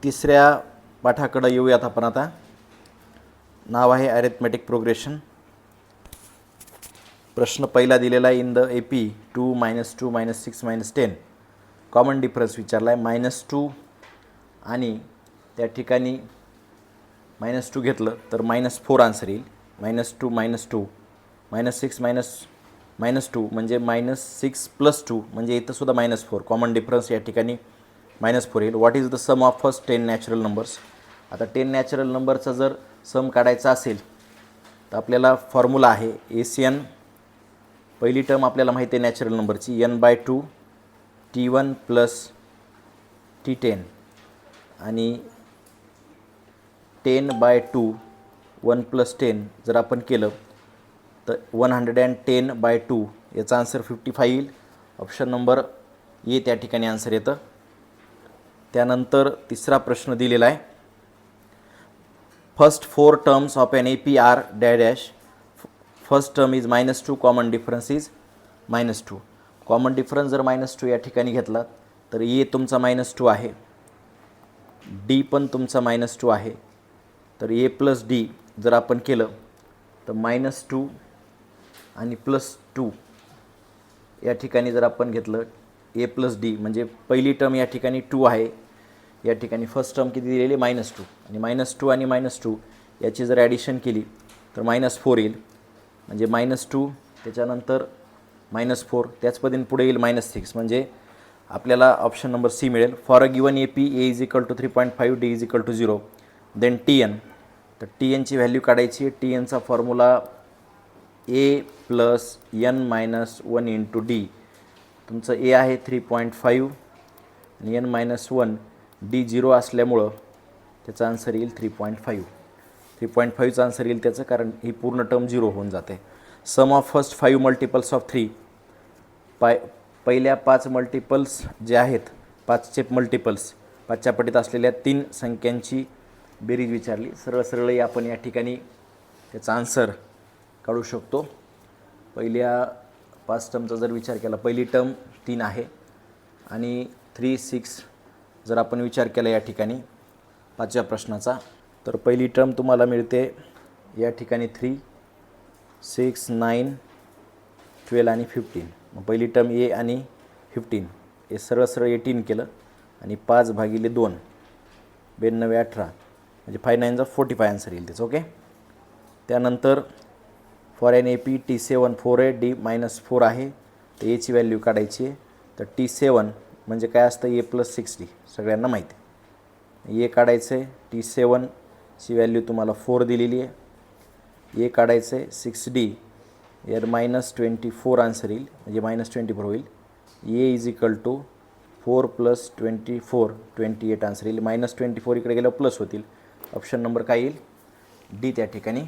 तिसऱ्या पाठाकडे येऊयात आपण आता. नाव आहे अरिथमेटिक प्रोग्रेशन. प्रश्न पहिला दिलेला आहे. In the AP 2 -2 -6 -10 common difference विचारला आहे. -2 आणि त्या ठिकाणी -2 घेतलं तर -4 आन्सर येईल. -2 -2 -6 -2 म्हणजे -6 + 2 म्हणजे इथं सुद्धा -4. कॉमन डिफरन्स या ठिकाणी -4 येईल. What is the sum of first 10 natural numbers. आता 10 नॅचरल नंबरचा जर सम काढायचा असेल तर आपल्याला फॉर्म्युला आहे ACN. पहिली टर्म आपल्याला माहिती आहे नॅचरल नंबरची n/2 T1 + T10 आणि 10/2 1 + 10 जर आपण केलं तर 110/2 याचा आन्सर 55 येईल. ऑप्शन नंबर ए त्या ठिकाणी आन्सर येतं. त्यानंतर तिसरा प्रश्न दिलेला आहे. First 4 terms of an AP are dash. First term is -2 common difference is -2. Common difference जर -2 या ठिकाणी घेतला तर ए तुमचा -2 आहे, डी पण तुमचा -2 आहे. तर A + D जर आपण केलं तर -2 आणि +2 या ठिकाणी जर आपण घेतलं A + D म्हणजे पहिली टर्म या ठिकाणी 2 आहे, या ठिकाणी फर्स्ट टर्म किती दिलेली -2 आणि -2 आणि -2 याची जर ॲडिशन केली तर -4 येईल. म्हणजे -2 त्याच्यानंतर -4 त्याच पद्धतीने पुढे येईल -6 म्हणजे आपल्याला ऑप्शन नंबर सी मिळेल. For a given AP A = 3.5 D = 0 then TN. तर TN ची व्हॅल्यू काढायची. TNचा फॉर्म्युला A + n - 1 × D. तुमचं A आहे 3.5 आणि n - 1 D 0 असल्यामुळं त्याचा आन्सर येईल 3.5. 3.5चा आन्सर येईल त्याचं, कारण ही पूर्ण टर्म 0 होऊन जाते. सम ऑफ फर्स्ट 5 मल्टिपल्स ऑफ 3. पहिल्या 5 मल्टिपल्स जे आहेत 5चे मल्टिपल्स 5च्या पटीत असलेल्या 3 संख्यांची बेरीज विचारली. सरळ आपण या ठिकाणी त्याचा आन्सर काढू शकतो. पहिल्या 5 टर्मचा जर विचार केला, पहिली टर्म 3 आहे आणि 3 6 जर आपण विचार केला या ठिकाणी 5व्या प्रश्नाचा तर पहिली टर्म तुम्हाला मिळते या ठिकाणी 3 6 9 12 आणि 15. मग पहिली टर्म A आणि 15 हे सरळ 18 केलं आणि 5/2 92 18 म्हणजे 5 9 45 आन्सर येईल त्याचं. ओके. त्यानंतर फॉर एन AP T7 4 आहे, D -4 आहे, तर एची व्हॅल्यू काढायची आहे. तर T7 म्हणजे काय असतं A + 6D सगळ्यांना माहिती आहे. ए काढायचं आहे. T7ची व्हॅल्यू तुम्हाला 4 दिलेली आहे. ए काढायचं आहे. 6D यार -24 आन्सर येईल म्हणजे -24 होईल. A = 4 + 24 28 आन्सर येईल. -24 इकडे गेल्यावर प्लस होतील. ऑप्शन नंबर काय येईल डी त्या ठिकाणी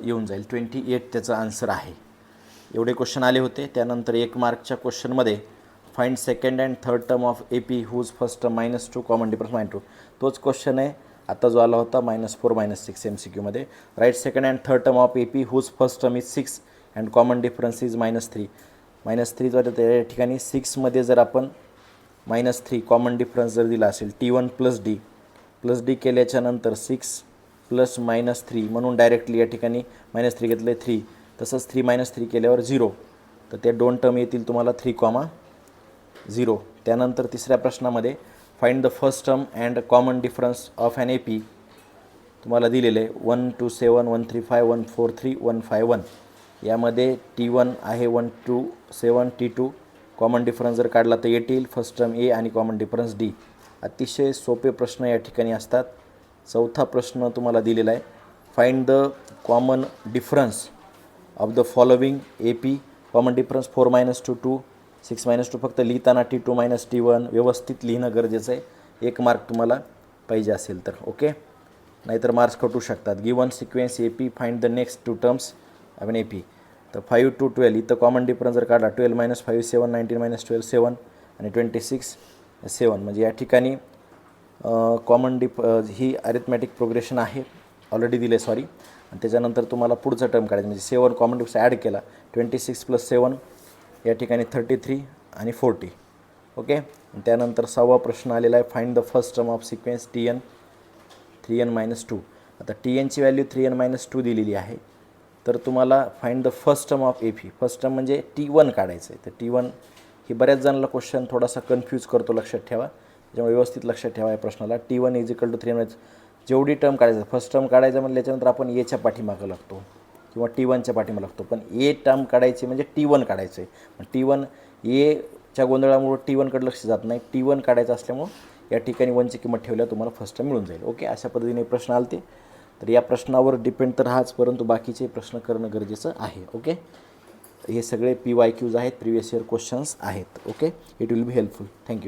येऊन जाईल. 28 त्याचं आन्सर आहे. एवढे क्वेश्चन आले होते. त्यानंतर 1 मार्कच्या क्वेश्चनमध्ये find second and third term of AP whose first term -2 common difference -2 तोच क्वेश्चन आहे आता जो आला होता -4 -6 MCQमध्ये. Right second and third term of AP whose first term is 6 and common difference is -3. -3 जर त्या ठिकाणी 6मध्ये जर आपण -3 कॉमन डिफरन्स जर दिला असेल T1 + D केल्याच्या नंतर 6 + -3 म्हणून डायरेक्टली या ठिकाणी -3 घेतलं 3. तसंच 3 - 3 केल्यावर 0. तर त्या 2 टर्म येतील तुम्हाला 3,0. त्यानंतर तिसऱ्या प्रश्नामध्ये find the first term and common difference of an AP तुम्हाला दिलेलं आहे 1 2 7 1 3 5 1 4 3 1 5 1. यामध्ये T1 आहे 1 2 7 T2 कॉमन डिफरन्स जर काढला तर 8 येईल. फर्स्ट टर्म A आणि कॉमन डिफरन्स D. अतिशय सोपे प्रश्न या ठिकाणी असतात. चौथा प्रश्न तुम्हाला दिलेला आहे. Find the common difference of the following AP. Common difference 4 - 2 2 6 - 2 फक्त लिहिताना T2 - T1 व्यवस्थित लिहिणं गरजेचं आहे. 1 मार्क तुम्हाला पाहिजे असेल तर. ओके. नाहीतर मार्क्स कटू शकतात. Given sequence AP find the next 2 terms of an AP. तर 5 to 12 इथं कॉमन डिफरन्स जर काढला 12 - 5 7 19 - 12 7 आणि 26 7 म्हणजे या ठिकाणी कॉमन ही अरिथमॅटिक प्रोग्रेशन आहे ऑलरेडी दिले सॉरी. आणि त्याच्यानंतर तुम्हाला पुढचा टर्म काढायचा म्हणजे 7 कॉमन डिफरन्स ॲड केला 26 + 7 या ठिकाणी 33 आणि 40. ओके. त्यानंतर 6वा प्रश्न आलेला आहे, find the first term of sequence Tn 3n-2. आता Tnची व्हॅल्यू 3n-2 दिलेली आहे, तर तुम्हाला find the first term of AP. First term म्हणजे T1 काढायचं आहे. तर T1 ही बऱ्याच जणांना क्वेश्चन थोडासा कन्फ्यूज करतो, लक्षात ठेवा. त्याच्यामुळे व्यवस्थित लक्षात ठेवा या प्रश्नाला. T1 = 3n. जेवढी टर्म काढायचं, फर्स्ट टर्म काढायचं म्हटल्याच्यानंतर आपण एच्या पाठीमागं लागतो किंवा T1च्या पाठीमागं लागतो, पण ए टर्म काढायची म्हणजे T1 काढायचं आहे. T1 एच्या गोंधळामुळे T1कडे लक्ष जात नाही. T1 काढायचं असल्यामुळं या ठिकाणी 1ची किंमत ठेवल्यावर तुम्हाला फर्स्ट टर्म मिळून जाईल. ओके, अशा पद्धतीने प्रश्न आलते. तर या प्रश्नावर डिपेंड तर हाच, परंतु बाकीचे प्रश्न करणं गरजेचं आहे. ओके, हे सगळे PYQs आहेत, प्रिवियस इयर क्वेश्चन्स आहेत. Okay, it will be helpful. Thank you.